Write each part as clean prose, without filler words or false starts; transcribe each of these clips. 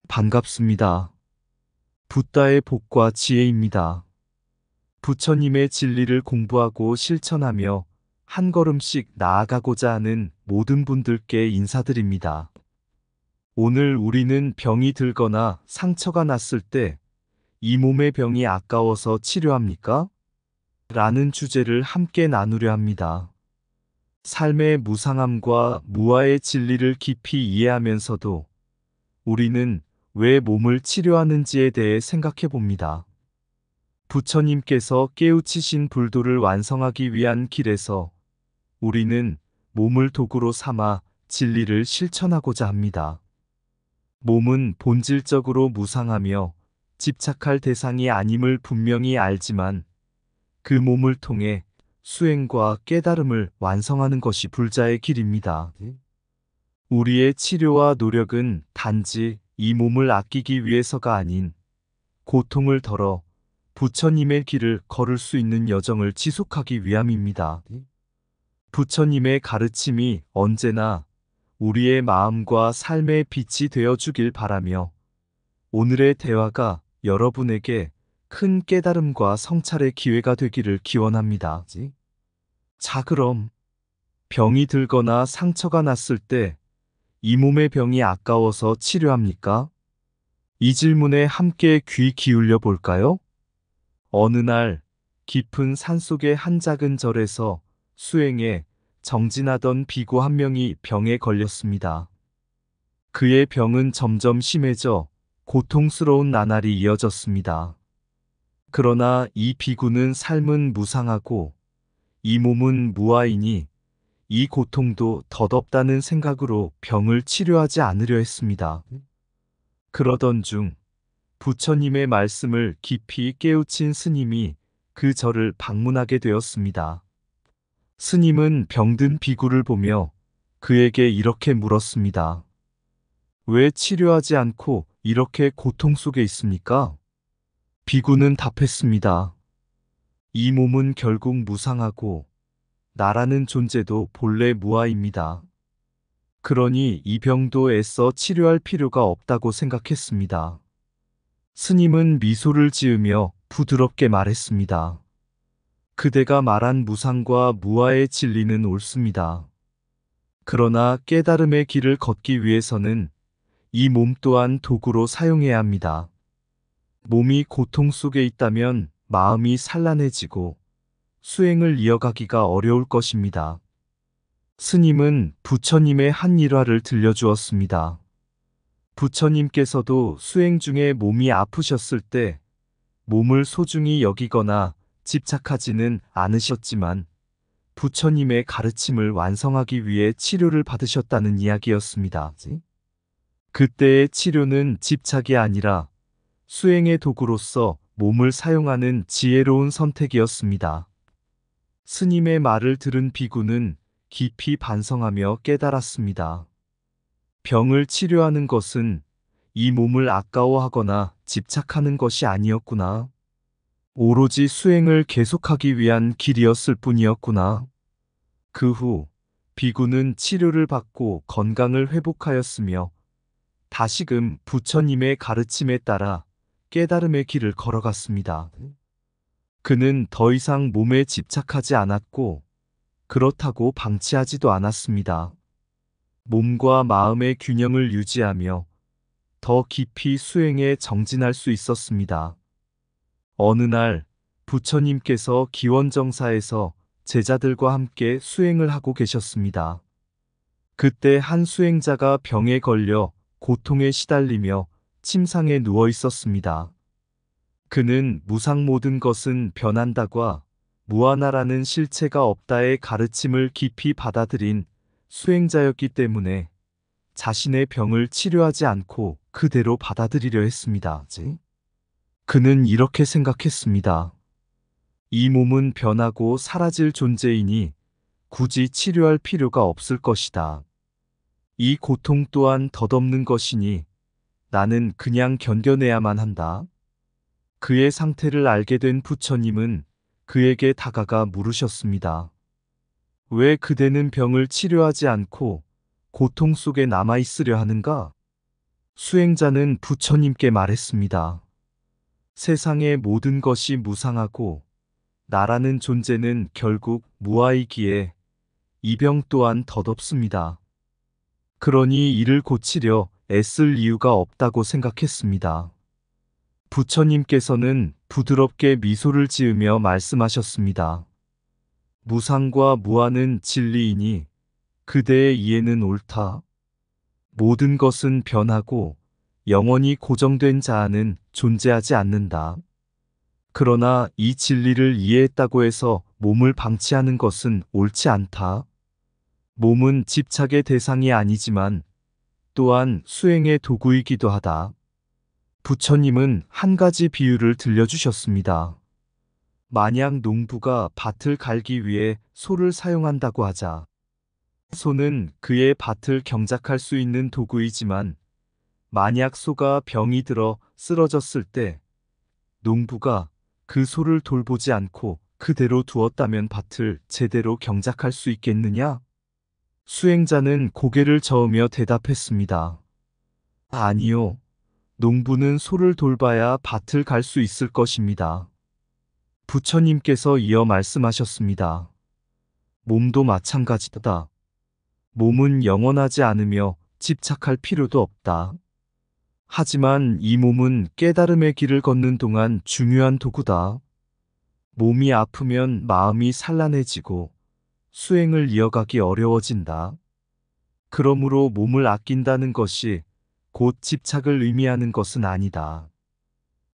반갑습니다. 붓다의 복과 지혜입니다. 부처님의 진리를 공부하고 실천하며 한 걸음씩 나아가고자 하는 모든 분들께 인사드립니다. 오늘 우리는 병이 들거나 상처가 났을 때 이 몸의 병이 아까워서 치료합니까? 라는 주제를 함께 나누려 합니다. 삶의 무상함과 무아의 진리를 깊이 이해하면서도 우리는 왜 몸을 치료하는지에 대해 생각해 봅니다. 부처님께서 깨우치신 불도를 완성하기 위한 길에서 우리는 몸을 도구로 삼아 진리를 실천하고자 합니다. 몸은 본질적으로 무상하며 집착할 대상이 아님을 분명히 알지만 그 몸을 통해 수행과 깨달음을 완성하는 것이 불자의 길입니다. 우리의 치료와 노력은 단지 이 몸을 아끼기 위해서가 아닌 고통을 덜어 부처님의 길을 걸을 수 있는 여정을 지속하기 위함입니다. 부처님의 가르침이 언제나 우리의 마음과 삶의 빛이 되어 주길 바라며 오늘의 대화가 여러분에게 큰 깨달음과 성찰의 기회가 되기를 기원합니다. 자, 그럼 병이 들거나 상처가 났을 때 이 몸의 병이 아까워서 치료합니까? 이 질문에 함께 귀 기울여 볼까요? 어느 날 깊은 산속의 한 작은 절에서 수행에 정진하던 비구 한 명이 병에 걸렸습니다. 그의 병은 점점 심해져 고통스러운 나날이 이어졌습니다. 그러나 이 비구는 삶은 무상하고 이 몸은 무아이니 이 고통도 덧없다는 생각으로 병을 치료하지 않으려 했습니다. 그러던 중 부처님의 말씀을 깊이 깨우친 스님이 그 절을 방문하게 되었습니다. 스님은 병든 비구를 보며 그에게 이렇게 물었습니다. 왜 치료하지 않고 이렇게 고통 속에 있습니까? 비구는 답했습니다. 이 몸은 결국 무상하고 나라는 존재도 본래 무아입니다. 그러니 이 병도 애써 치료할 필요가 없다고 생각했습니다. 스님은 미소를 지으며 부드럽게 말했습니다. 그대가 말한 무상과 무아의 진리는 옳습니다. 그러나 깨달음의 길을 걷기 위해서는 이 몸 또한 도구로 사용해야 합니다. 몸이 고통 속에 있다면 마음이 산란해지고 수행을 이어가기가 어려울 것입니다. 스님은 부처님의 한 일화를 들려주었습니다. 부처님께서도 수행 중에 몸이 아프셨을 때 몸을 소중히 여기거나 집착하지는 않으셨지만 부처님의 가르침을 완성하기 위해 치료를 받으셨다는 이야기였습니다. 그때의 치료는 집착이 아니라 수행의 도구로서 몸을 사용하는 지혜로운 선택이었습니다. 스님의 말을 들은 비구는 깊이 반성하며 깨달았습니다. 병을 치료하는 것은 이 몸을 아까워하거나 집착하는 것이 아니었구나. 오로지 수행을 계속하기 위한 길이었을 뿐이었구나. 그 후 비구는 치료를 받고 건강을 회복하였으며 다시금 부처님의 가르침에 따라 깨달음의 길을 걸어갔습니다. 그는 더 이상 몸에 집착하지 않았고 그렇다고 방치하지도 않았습니다. 몸과 마음의 균형을 유지하며 더 깊이 수행에 정진할 수 있었습니다. 어느 날 부처님께서 기원정사에서 제자들과 함께 수행을 하고 계셨습니다. 그때 한 수행자가 병에 걸려 고통에 시달리며 침상에 누워 있었습니다. 그는 무상 모든 것은 변한다과 무하나라는 실체가 없다의 가르침을 깊이 받아들인 수행자였기 때문에 자신의 병을 치료하지 않고 그대로 받아들이려 했습니다. 그는 이렇게 생각했습니다. 이 몸은 변하고 사라질 존재이니 굳이 치료할 필요가 없을 것이다. 이 고통 또한 덧없는 것이니 나는 그냥 견뎌내야만 한다. 그의 상태를 알게 된 부처님은 그에게 다가가 물으셨습니다. 왜 그대는 병을 치료하지 않고 고통 속에 남아 있으려 하는가? 수행자는 부처님께 말했습니다. 세상의 모든 것이 무상하고 나라는 존재는 결국 무아이기에 이 병 또한 덧없습니다. 그러니 이를 고치려 애쓸 이유가 없다고 생각했습니다. 부처님께서는 부드럽게 미소를 지으며 말씀하셨습니다. 무상과 무아는 진리이니 그대의 이해는 옳다. 모든 것은 변하고 영원히 고정된 자아는 존재하지 않는다. 그러나 이 진리를 이해했다고 해서 몸을 방치하는 것은 옳지 않다. 몸은 집착의 대상이 아니지만 또한 수행의 도구이기도 하다. 부처님은 한 가지 비유를 들려주셨습니다. 만약 농부가 밭을 갈기 위해 소를 사용한다고 하자. 소는 그의 밭을 경작할 수 있는 도구이지만 만약 소가 병이 들어 쓰러졌을 때 농부가 그 소를 돌보지 않고 그대로 두었다면 밭을 제대로 경작할 수 있겠느냐? 수행자는 고개를 저으며 대답했습니다. 아니요. 농부는 소를 돌봐야 밭을 갈 수 있을 것입니다. 부처님께서 이어 말씀하셨습니다. 몸도 마찬가지다. 몸은 영원하지 않으며 집착할 필요도 없다. 하지만 이 몸은 깨달음의 길을 걷는 동안 중요한 도구다. 몸이 아프면 마음이 산란해지고 수행을 이어가기 어려워진다. 그러므로 몸을 아낀다는 것이 곧 집착을 의미하는 것은 아니다.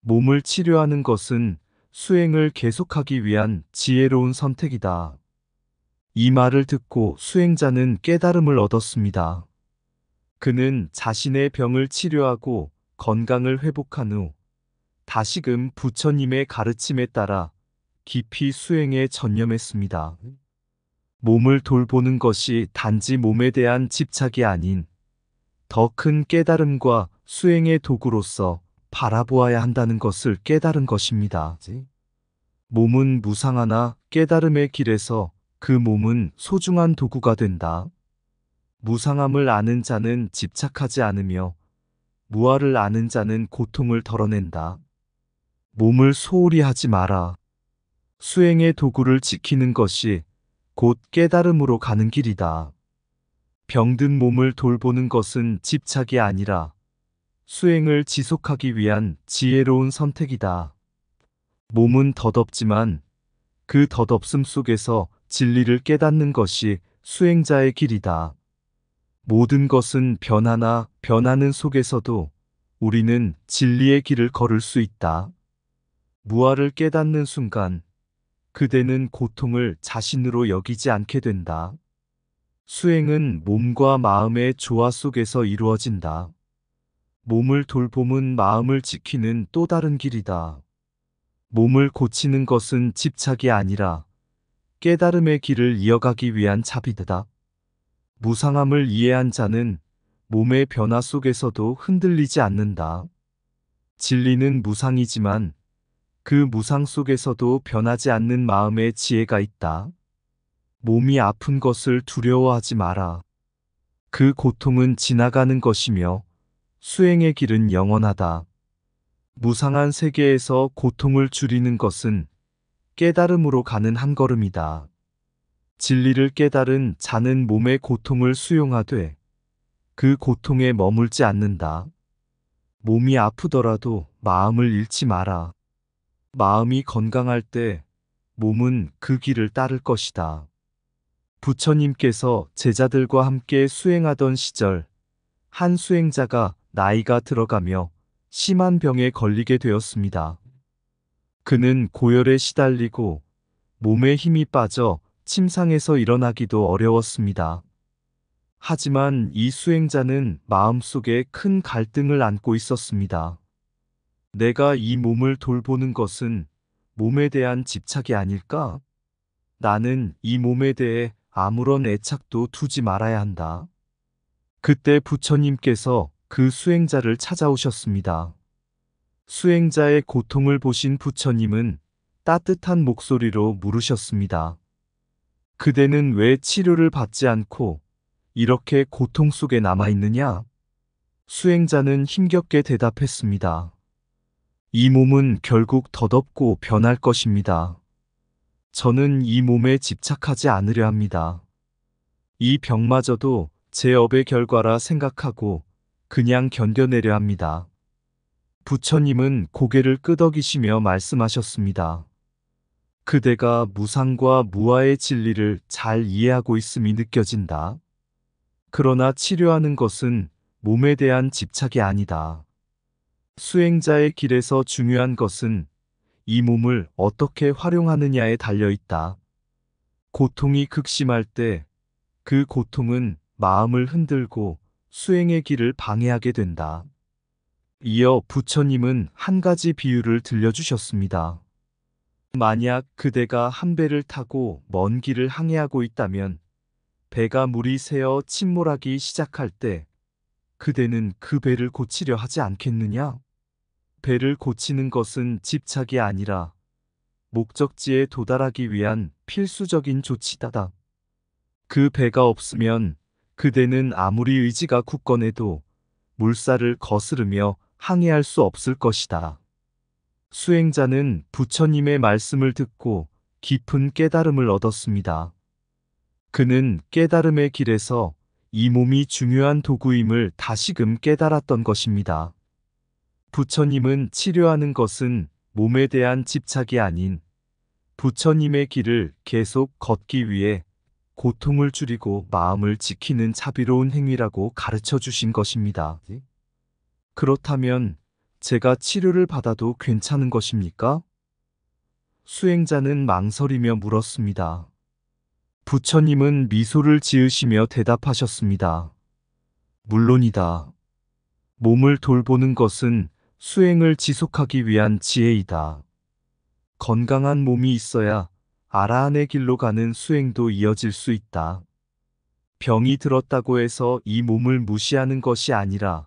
몸을 치료하는 것은 수행을 계속하기 위한 지혜로운 선택이다. 이 말을 듣고 수행자는 깨달음을 얻었습니다. 그는 자신의 병을 치료하고 건강을 회복한 후 다시금 부처님의 가르침에 따라 깊이 수행에 전념했습니다. 몸을 돌보는 것이 단지 몸에 대한 집착이 아닌 더 큰 깨달음과 수행의 도구로서 바라보아야 한다는 것을 깨달은 것입니다. 몸은 무상하나 깨달음의 길에서 그 몸은 소중한 도구가 된다. 무상함을 아는 자는 집착하지 않으며 무아를 아는 자는 고통을 덜어낸다. 몸을 소홀히 하지 마라. 수행의 도구를 지키는 것이 곧 깨달음으로 가는 길이다. 병든 몸을 돌보는 것은 집착이 아니라 수행을 지속하기 위한 지혜로운 선택이다. 몸은 덧없지만 그 덧없음 속에서 진리를 깨닫는 것이 수행자의 길이다. 모든 것은 변하나 변하는 속에서도 우리는 진리의 길을 걸을 수 있다. 무아를 깨닫는 순간 그대는 고통을 자신으로 여기지 않게 된다. 수행은 몸과 마음의 조화 속에서 이루어진다. 몸을 돌봄은 마음을 지키는 또 다른 길이다. 몸을 고치는 것은 집착이 아니라 깨달음의 길을 이어가기 위한 자비다. 무상함을 이해한 자는 몸의 변화 속에서도 흔들리지 않는다. 진리는 무상이지만 그 무상 속에서도 변하지 않는 마음의 지혜가 있다. 몸이 아픈 것을 두려워하지 마라. 그 고통은 지나가는 것이며 수행의 길은 영원하다. 무상한 세계에서 고통을 줄이는 것은 깨달음으로 가는 한 걸음이다. 진리를 깨달은 자는 몸의 고통을 수용하되 그 고통에 머물지 않는다. 몸이 아프더라도 마음을 잃지 마라. 마음이 건강할 때 몸은 그 길을 따를 것이다. 부처님께서 제자들과 함께 수행하던 시절 한 수행자가 나이가 들어가며 심한 병에 걸리게 되었습니다. 그는 고열에 시달리고 몸에 힘이 빠져 침상에서 일어나기도 어려웠습니다. 하지만 이 수행자는 마음속에 큰 갈등을 안고 있었습니다. 내가 이 몸을 돌보는 것은 몸에 대한 집착이 아닐까? 나는 이 몸에 대해 아무런 애착도 두지 말아야 한다. 그때 부처님께서 그 수행자를 찾아오셨습니다. 수행자의 고통을 보신 부처님은 따뜻한 목소리로 물으셨습니다. 그대는 왜 치료를 받지 않고 이렇게 고통 속에 남아 있느냐? 수행자는 힘겹게 대답했습니다. 이 몸은 결국 덧없고 변할 것입니다. 저는 이 몸에 집착하지 않으려 합니다. 이 병마저도 제 업의 결과라 생각하고 그냥 견뎌내려 합니다. 부처님은 고개를 끄덕이시며 말씀하셨습니다. 그대가 무상과 무아의 진리를 잘 이해하고 있음이 느껴진다. 그러나 치료하는 것은 몸에 대한 집착이 아니다. 수행자의 길에서 중요한 것은 이 몸을 어떻게 활용하느냐에 달려 있다. 고통이 극심할 때 그 고통은 마음을 흔들고 수행의 길을 방해하게 된다. 이어 부처님은 한 가지 비유를 들려주셨습니다. 만약 그대가 한 배를 타고 먼 길을 항해하고 있다면 배가 물이 새어 침몰하기 시작할 때 그대는 그 배를 고치려 하지 않겠느냐? 배를 고치는 것은 집착이 아니라 목적지에 도달하기 위한 필수적인 조치다. 그 배가 없으면 그대는 아무리 의지가 굳건해도 물살을 거스르며 항해할 수 없을 것이다. 수행자는 부처님의 말씀을 듣고 깊은 깨달음을 얻었습니다. 그는 깨달음의 길에서 이 몸이 중요한 도구임을 다시금 깨달았던 것입니다. 부처님은 치료하는 것은 몸에 대한 집착이 아닌 부처님의 길을 계속 걷기 위해 고통을 줄이고 마음을 지키는 자비로운 행위라고 가르쳐 주신 것입니다. 그렇다면 제가 치료를 받아도 괜찮은 것입니까? 수행자는 망설이며 물었습니다. 부처님은 미소를 지으시며 대답하셨습니다. 물론이다. 몸을 돌보는 것은 수행을 지속하기 위한 지혜이다. 건강한 몸이 있어야 아라한의 길로 가는 수행도 이어질 수 있다. 병이 들었다고 해서 이 몸을 무시하는 것이 아니라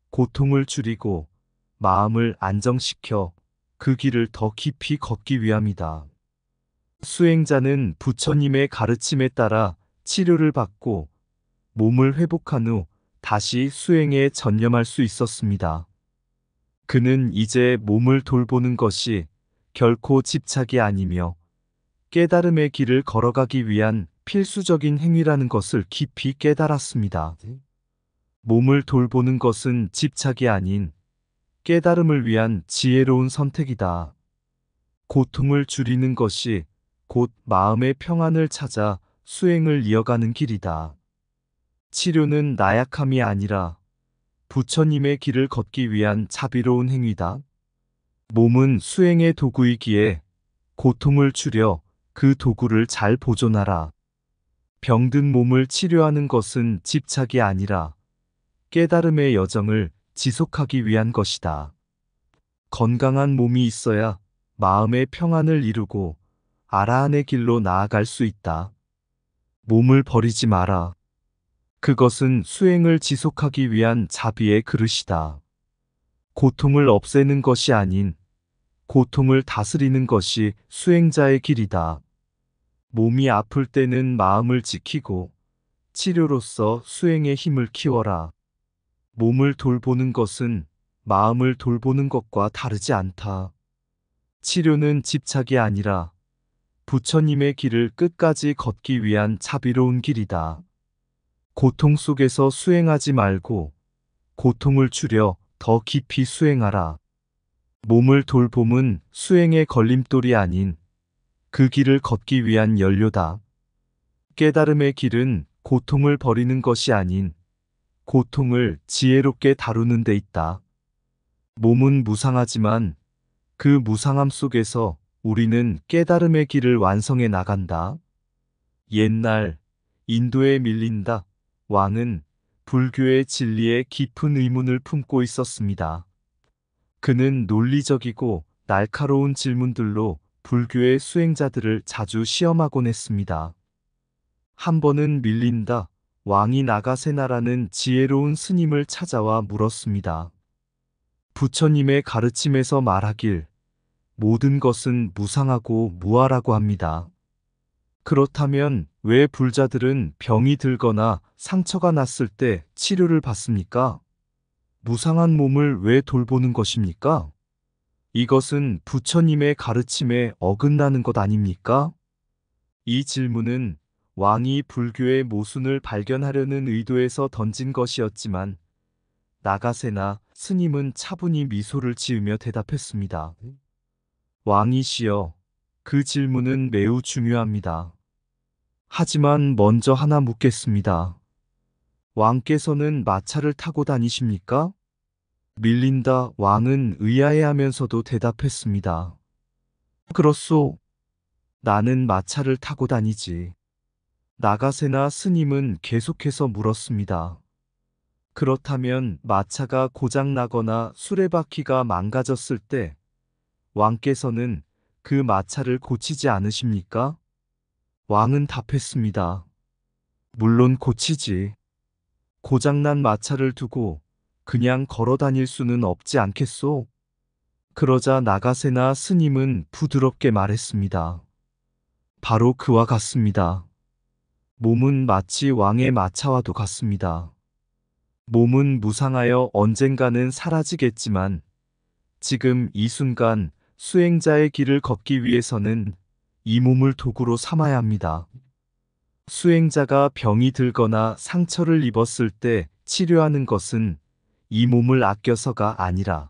고통을 줄이고 마음을 안정시켜 그 길을 더 깊이 걷기 위함이다. 수행자는 부처님의 가르침에 따라 치료를 받고 몸을 회복한 후 다시 수행에 전념할 수 있었습니다. 그는 이제 몸을 돌보는 것이 결코 집착이 아니며 깨달음의 길을 걸어가기 위한 필수적인 행위라는 것을 깊이 깨달았습니다. 몸을 돌보는 것은 집착이 아닌 깨달음을 위한 지혜로운 선택이다. 고통을 줄이는 것이 곧 마음의 평안을 찾아 수행을 이어가는 길이다. 치료는 나약함이 아니라 부처님의 길을 걷기 위한 자비로운 행위다. 몸은 수행의 도구이기에 고통을 줄여 그 도구를 잘 보존하라. 병든 몸을 치료하는 것은 집착이 아니라 깨달음의 여정을 지속하기 위한 것이다. 건강한 몸이 있어야 마음의 평안을 이루고 아라한의 길로 나아갈 수 있다. 몸을 버리지 마라. 그것은 수행을 지속하기 위한 자비의 그릇이다. 고통을 없애는 것이 아닌 고통을 다스리는 것이 수행자의 길이다. 몸이 아플 때는 마음을 지키고 치료로서 수행의 힘을 키워라. 몸을 돌보는 것은 마음을 돌보는 것과 다르지 않다. 치료는 집착이 아니라 부처님의 길을 끝까지 걷기 위한 자비로운 길이다. 고통 속에서 수행하지 말고 고통을 줄여 더 깊이 수행하라. 몸을 돌봄은 수행의 걸림돌이 아닌 그 길을 걷기 위한 연료다. 깨달음의 길은 고통을 버리는 것이 아닌 고통을 지혜롭게 다루는 데 있다. 몸은 무상하지만 그 무상함 속에서 우리는 깨달음의 길을 완성해 나간다. 옛날 인도의 밀린다 왕은 불교의 진리에 깊은 의문을 품고 있었습니다. 그는 논리적이고 날카로운 질문들로 불교의 수행자들을 자주 시험하곤 했습니다. 한 번은 밀린다 왕이 나가세나라는 지혜로운 스님을 찾아와 물었습니다. 부처님의 가르침에서 말하길 모든 것은 무상하고 무아라고 합니다. 그렇다면 왜 불자들은 병이 들거나 상처가 났을 때 치료를 받습니까? 무상한 몸을 왜 돌보는 것입니까? 이것은 부처님의 가르침에 어긋나는 것 아닙니까? 이 질문은 왕이 불교의 모순을 발견하려는 의도에서 던진 것이었지만 나가세나 스님은 차분히 미소를 지으며 대답했습니다. 왕이시여, 그 질문은 매우 중요합니다. 하지만 먼저 하나 묻겠습니다. 왕께서는 마차를 타고 다니십니까? 밀린다 왕은 의아해하면서도 대답했습니다. 그렇소. 나는 마차를 타고 다니지. 나가세나 스님은 계속해서 물었습니다. 그렇다면 마차가 고장나거나 수레바퀴가 망가졌을 때 왕께서는 그 마차를 고치지 않으십니까? 왕은 답했습니다. 물론 고치지. 고장난 마차를 두고 그냥 걸어 다닐 수는 없지 않겠소? 그러자 나가세나 스님은 부드럽게 말했습니다. 바로 그와 같습니다. 몸은 마치 왕의 마차와도 같습니다. 몸은 무상하여 언젠가는 사라지겠지만 지금 이 순간 수행자의 길을 걷기 위해서는 이 몸을 도구로 삼아야 합니다. 수행자가 병이 들거나 상처를 입었을 때 치료하는 것은 이 몸을 아껴서가 아니라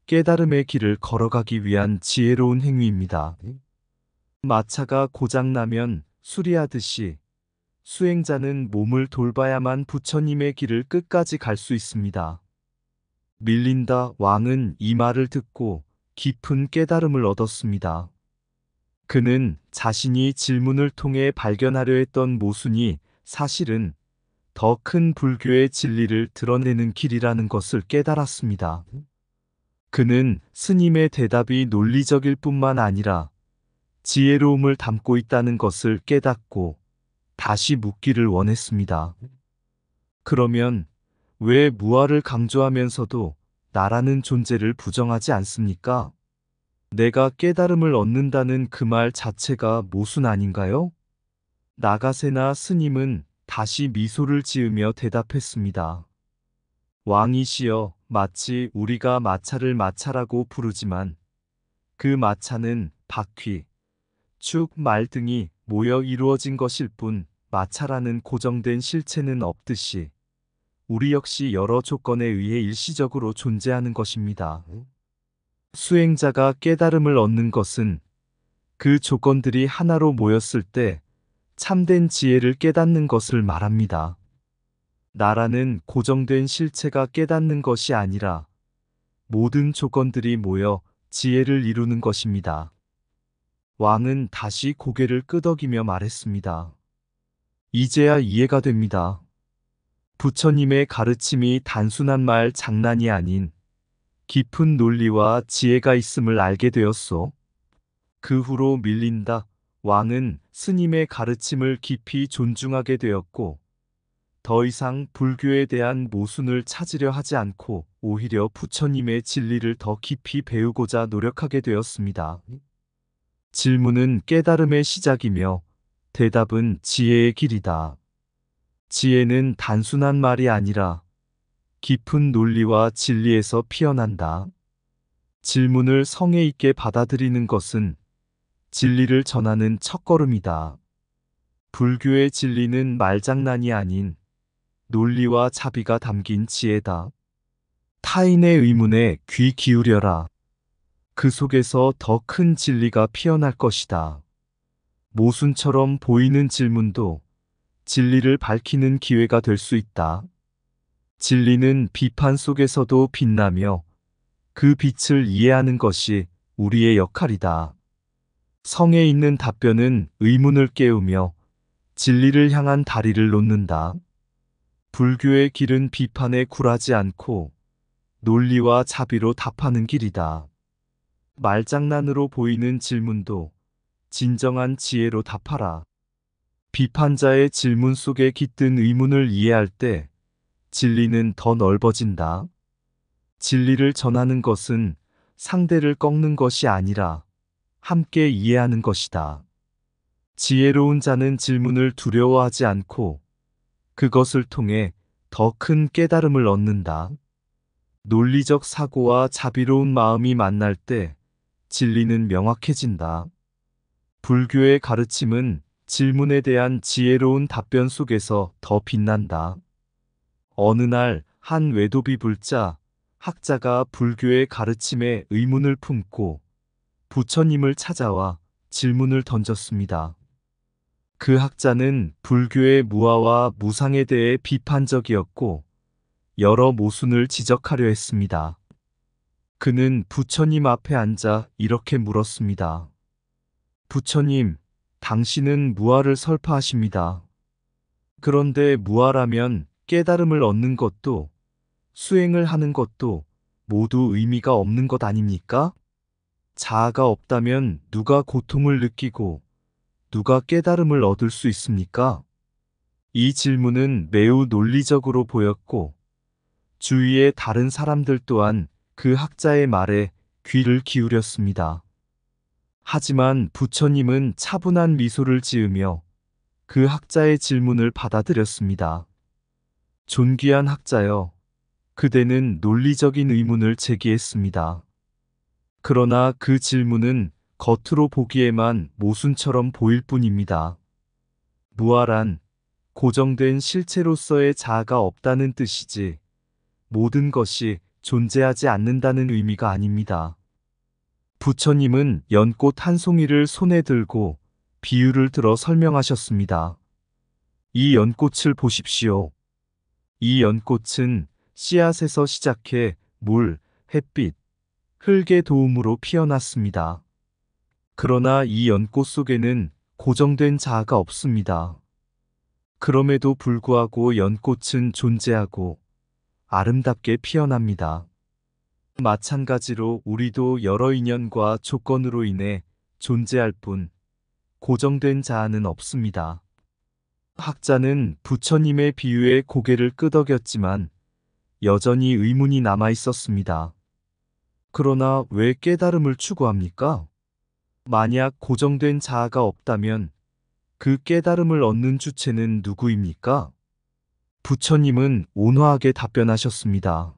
깨달음의 길을 걸어가기 위한 지혜로운 행위입니다. 마차가 고장나면 수리하듯이 수행자는 몸을 돌봐야만 부처님의 길을 끝까지 갈 수 있습니다. 밀린다 왕은 이 말을 듣고 깊은 깨달음을 얻었습니다. 그는 자신이 질문을 통해 발견하려 했던 모순이 사실은 더 큰 불교의 진리를 드러내는 길이라는 것을 깨달았습니다. 그는 스님의 대답이 논리적일 뿐만 아니라 지혜로움을 담고 있다는 것을 깨닫고 다시 묻기를 원했습니다. 그러면 왜 무아를 강조하면서도 나라는 존재를 부정하지 않습니까? 내가 깨달음을 얻는다는 그 말 자체가 모순 아닌가요? 나가세나 스님은 다시 미소를 지으며 대답했습니다. 왕이시여, 마치 우리가 마차를 마차라고 부르지만 그 마차는 바퀴, 축, 말 등이 모여 이루어진 것일 뿐 마차라는 고정된 실체는 없듯이 우리 역시 여러 조건에 의해 일시적으로 존재하는 것입니다. 수행자가 깨달음을 얻는 것은 그 조건들이 하나로 모였을 때 참된 지혜를 깨닫는 것을 말합니다. 나라는 고정된 실체가 깨닫는 것이 아니라 모든 조건들이 모여 지혜를 이루는 것입니다. 왕은 다시 고개를 끄덕이며 말했습니다. 이제야 이해가 됩니다. 부처님의 가르침이 단순한 말 장난이 아닌 깊은 논리와 지혜가 있음을 알게 되었소. 그 후로 밀린다 왕은 스님의 가르침을 깊이 존중하게 되었고 더 이상 불교에 대한 모순을 찾으려 하지 않고 오히려 부처님의 진리를 더 깊이 배우고자 노력하게 되었습니다. 질문은 깨달음의 시작이며 대답은 지혜의 길이다. 지혜는 단순한 말이 아니라 깊은 논리와 진리에서 피어난다. 질문을 성의 있게 받아들이는 것은 진리를 전하는 첫걸음이다. 불교의 진리는 말장난이 아닌 논리와 자비가 담긴 지혜다. 타인의 의문에 귀 기울여라. 그 속에서 더 큰 진리가 피어날 것이다. 모순처럼 보이는 질문도 진리를 밝히는 기회가 될 수 있다. 진리는 비판 속에서도 빛나며 그 빛을 이해하는 것이 우리의 역할이다. 성에 있는 답변은 의문을 깨우며 진리를 향한 다리를 놓는다. 불교의 길은 비판에 굴하지 않고 논리와 자비로 답하는 길이다. 말장난으로 보이는 질문도 진정한 지혜로 답하라. 비판자의 질문 속에 깃든 의문을 이해할 때 진리는 더 넓어진다. 진리를 전하는 것은 상대를 꺾는 것이 아니라 함께 이해하는 것이다. 지혜로운 자는 질문을 두려워하지 않고 그것을 통해 더 큰 깨달음을 얻는다. 논리적 사고와 자비로운 마음이 만날 때 진리는 명확해진다. 불교의 가르침은 질문에 대한 지혜로운 답변 속에서 더 빛난다. 어느 날 한 외도비 불자 학자가 불교의 가르침에 의문을 품고 부처님을 찾아와 질문을 던졌습니다. 그 학자는 불교의 무아와 무상에 대해 비판적이었고 여러 모순을 지적하려 했습니다. 그는 부처님 앞에 앉아 이렇게 물었습니다. 부처님, 당신은 무아를 설파하십니다. 그런데 무아라면 깨달음을 얻는 것도 수행을 하는 것도 모두 의미가 없는 것 아닙니까? 자아가 없다면 누가 고통을 느끼고 누가 깨달음을 얻을 수 있습니까? 이 질문은 매우 논리적으로 보였고 주위의 다른 사람들 또한 그 학자의 말에 귀를 기울였습니다. 하지만 부처님은 차분한 미소를 지으며 그 학자의 질문을 받아들였습니다. 존귀한 학자여, 그대는 논리적인 의문을 제기했습니다. 그러나 그 질문은 겉으로 보기에만 모순처럼 보일 뿐입니다. 무아란 고정된 실체로서의 자아가 없다는 뜻이지 모든 것이 존재하지 않는다는 의미가 아닙니다. 부처님은 연꽃 한 송이를 손에 들고 비유를 들어 설명하셨습니다. 이 연꽃을 보십시오. 이 연꽃은 씨앗에서 시작해 물, 햇빛, 흙의 도움으로 피어났습니다. 그러나 이 연꽃 속에는 고정된 자아가 없습니다. 그럼에도 불구하고 연꽃은 존재하고 아름답게 피어납니다. 마찬가지로 우리도 여러 인연과 조건으로 인해 존재할 뿐 고정된 자아는 없습니다. 학자는 부처님의 비유에 고개를 끄덕였지만 여전히 의문이 남아 있었습니다. 그러나 왜 깨달음을 추구합니까? 만약 고정된 자아가 없다면 그 깨달음을 얻는 주체는 누구입니까? 부처님은 온화하게 답변하셨습니다.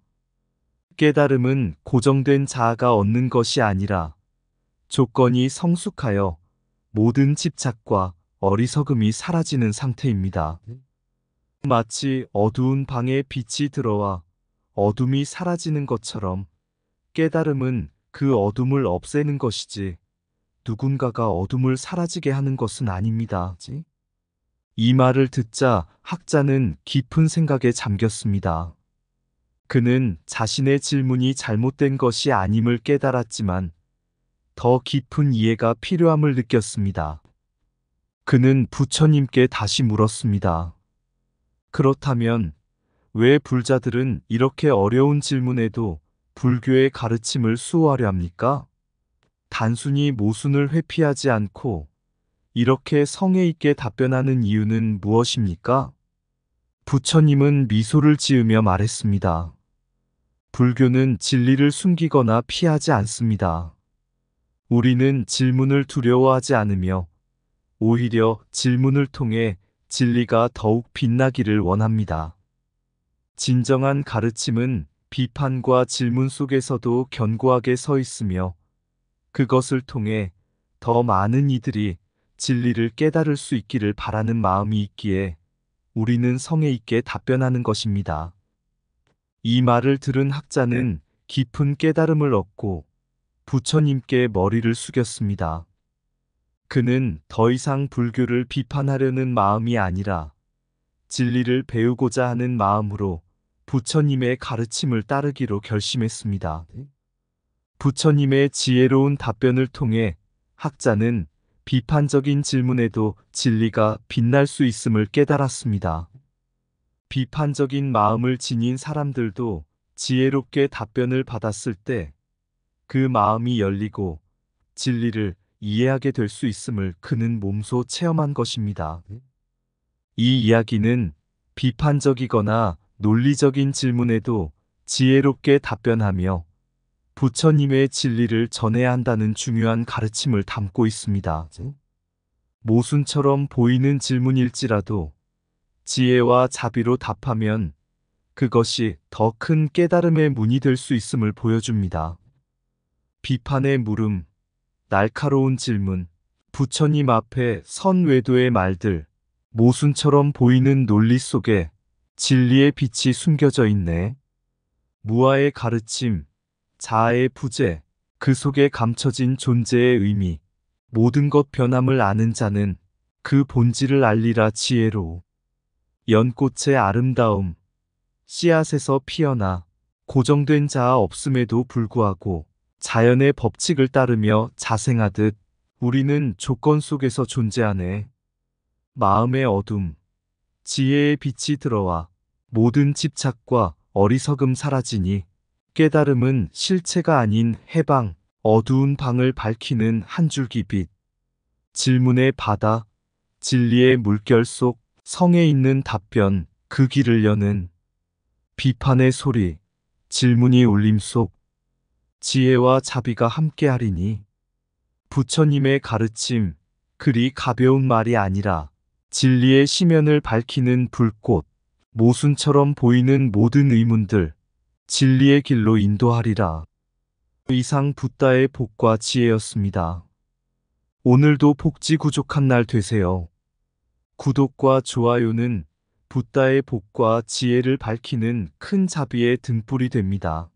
깨달음은 고정된 자아가 얻는 것이 아니라 조건이 성숙하여 모든 집착과 어리석음이 사라지는 상태입니다. 마치 어두운 방에 빛이 들어와 어둠이 사라지는 것처럼 깨달음은 그 어둠을 없애는 것이지 누군가가 어둠을 사라지게 하는 것은 아닙니다. 이 말을 듣자 학자는 깊은 생각에 잠겼습니다. 그는 자신의 질문이 잘못된 것이 아님을 깨달았지만 더 깊은 이해가 필요함을 느꼈습니다. 그는 부처님께 다시 물었습니다. 그렇다면 왜 불자들은 이렇게 어려운 질문에도 불교의 가르침을 수호하려 합니까? 단순히 모순을 회피하지 않고 이렇게 성의 있게 답변하는 이유는 무엇입니까? 부처님은 미소를 지으며 말했습니다. 불교는 진리를 숨기거나 피하지 않습니다. 우리는 질문을 두려워하지 않으며 오히려 질문을 통해 진리가 더욱 빛나기를 원합니다. 진정한 가르침은 비판과 질문 속에서도 견고하게 서 있으며 그것을 통해 더 많은 이들이 진리를 깨달을 수 있기를 바라는 마음이 있기에 우리는 성의 있게 답변하는 것입니다. 이 말을 들은 학자는 깊은 깨달음을 얻고 부처님께 머리를 숙였습니다. 그는 더 이상 불교를 비판하려는 마음이 아니라 진리를 배우고자 하는 마음으로 부처님의 가르침을 따르기로 결심했습니다. 부처님의 지혜로운 답변을 통해 학자는 비판적인 질문에도 진리가 빛날 수 있음을 깨달았습니다. 비판적인 마음을 지닌 사람들도 지혜롭게 답변을 받았을 때 그 마음이 열리고 진리를 이해하게 될 수 있음을 그는 몸소 체험한 것입니다. 이 이야기는 비판적이거나 논리적인 질문에도 지혜롭게 답변하며 부처님의 진리를 전해야 한다는 중요한 가르침을 담고 있습니다. 모순처럼 보이는 질문일지라도 지혜와 자비로 답하면 그것이 더 큰 깨달음의 문이 될 수 있음을 보여줍니다. 비판의 물음, 날카로운 질문, 부처님 앞에 선 외도의 말들, 모순처럼 보이는 논리 속에 진리의 빛이 숨겨져 있네. 무아의 가르침, 자아의 부재, 그 속에 감춰진 존재의 의미, 모든 것 변함을 아는 자는 그 본질을 알리라 지혜로. 연꽃의 아름다움, 씨앗에서 피어나 고정된 자아 없음에도 불구하고 자연의 법칙을 따르며 자생하듯 우리는 조건 속에서 존재하네. 마음의 어둠, 지혜의 빛이 들어와 모든 집착과 어리석음 사라지니 깨달음은 실체가 아닌 해방, 어두운 방을 밝히는 한 줄기 빛. 질문의 바다, 진리의 물결 속 성에 있는 답변, 그 길을 여는 비판의 소리, 질문이 울림 속 지혜와 자비가 함께하리니. 부처님의 가르침, 그리 가벼운 말이 아니라 진리의 심연을 밝히는 불꽃, 모순처럼 보이는 모든 의문들, 진리의 길로 인도하리라. 이상 붓다의 복과 지혜였습니다. 오늘도 복지 구족한 날 되세요. 구독과 좋아요는 붓다의 복과 지혜를 밝히는 큰 자비의 등불이 됩니다.